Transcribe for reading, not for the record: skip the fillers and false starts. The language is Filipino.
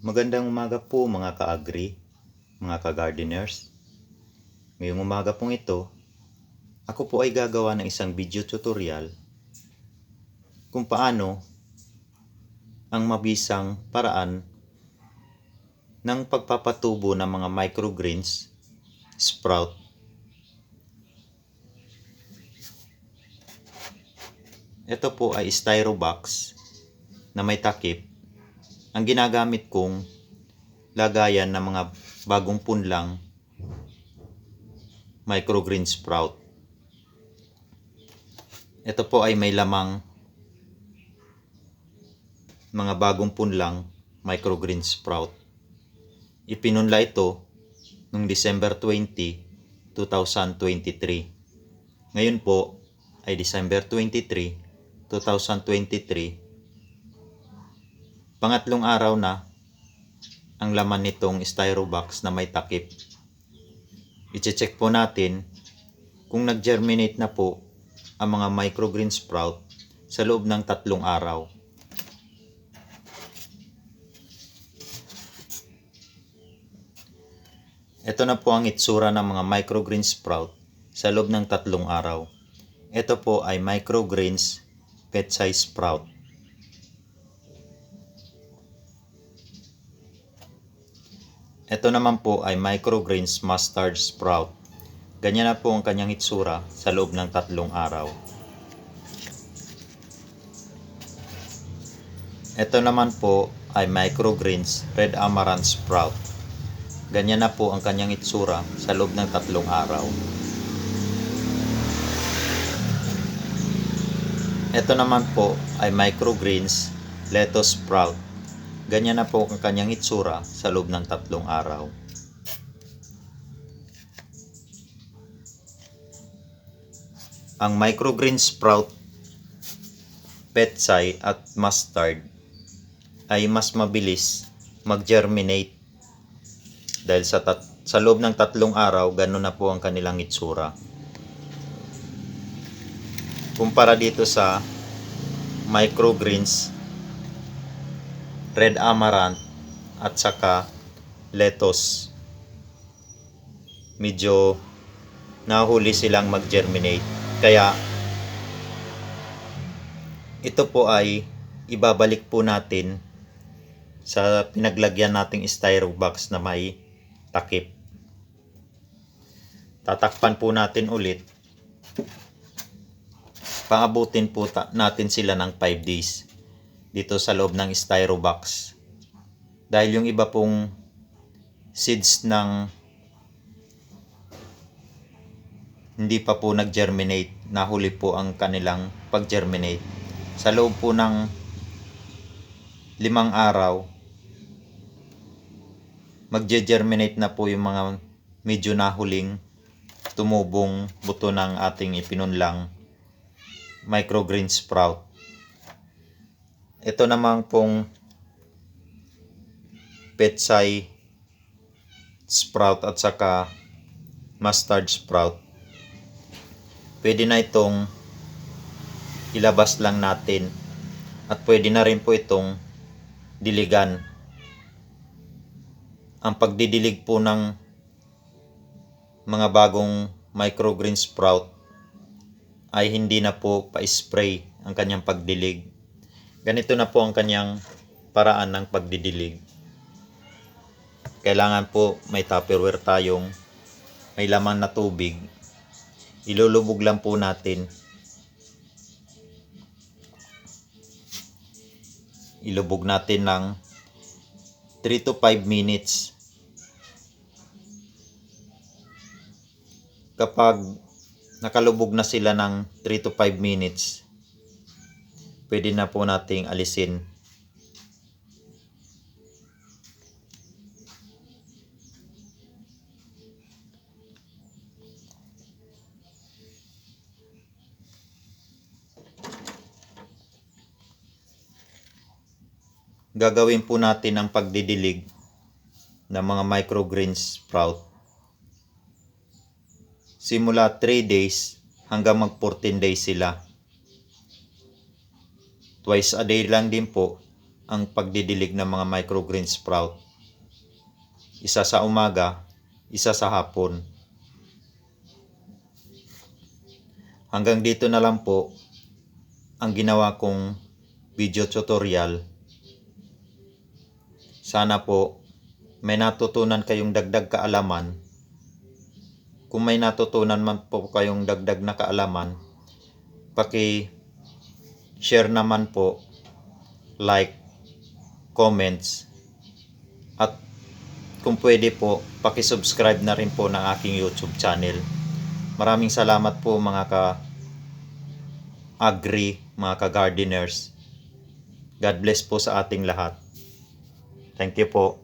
Magandang umaga po mga ka-agri, mga ka-gardeners. Ngayong umaga pong ito, ako po ay gagawa ng isang video tutorial kung paano ang mabisang paraan ng pagpapatubo ng mga microgreens sprout. Ito po ay styro box na may takip. Ang ginagamit kong lagayan ng mga bagong punlang microgreen sprout. Ito po ay may lamang mga bagong punlang microgreen sprout. Ipinunla ito noong December 20, 2023. Ngayon po ay December 23, 2023. Pangatlong araw na ang laman nitong styro box na may takip. I-check po natin kung nag-germinate na po ang mga microgreen sprout sa loob ng 3 araw. Ito na po ang itsura ng mga microgreen sprout sa loob ng 3 araw. Ito po ay microgreens petsai sprout. Ito naman po ay microgreens mustard sprout. Ganyan na po ang kanyang itsura sa loob ng 3 araw. Ito naman po ay microgreens red amaranth sprout. Ganyan na po ang kanyang itsura sa loob ng 3 araw. Ito naman po ay microgreens lettuce sprout. Ganyan na po ang kanyang itsura sa loob ng 3 araw. Ang microgreen sprout, petsai at mustard ay mas mabilis mag-germinate dahil sa loob ng 3 araw, ganun na po ang kanilang itsura. Kumpara dito sa microgreens red amaranth at saka lettuce, medyo nahuli silang mag-germinate. Kaya ito po ay ibabalik po natin sa pinaglagyan nating styro box na may takip. Tatakpan po natin ulit. Pangabutin po natin sila ng 5 days dito sa loob ng styro box. Dahil yung iba pong seeds ng hindi pa po nag-germinate, nahuli po ang kanilang pag-germinate. Sa loob po ng 5 araw, mag-germinate na po yung mga medyo nahuling tumubong buto ng ating ipinunlang microgreen sprout. Ito naman pong petsai sprout at saka mustard sprout. Pwede na itong ilabas lang natin at pwede na rin po itong diligan. Ang pagdidilig po ng mga bagong microgreen sprout ay hindi na po pa-spray ang kanyang pagdilig. Ganito na po ang kanyang paraan ng pagdidilig. Kailangan po may tupperware tayong may laman na tubig. Ilulubog lang po natin. Ilubog natin ng 3 to 5 minutes. Kapag nakalubog na sila ng 3 to 5 minutes, pwede na po nating alisin. Gagawin po natin ang pagdidilig ng mga microgreen sprout. Simula 3 days hanggang mag 14 days sila. Twice a day lang din po ang pagdidilig ng mga microgreen sprout. Isa sa umaga, isa sa hapon. Hanggang dito na lang po ang ginawa kong video tutorial. Sana po may natutunan kayong dagdag kaalaman. Kung may natutunan man po kayong dagdag na kaalaman, paki-share naman po, like, comments, at kung pwede po, paki-subscribe na rin po ng aking YouTube channel. Maraming salamat po mga ka-agri, mga ka-gardeners. God bless po sa ating lahat. Thank you po.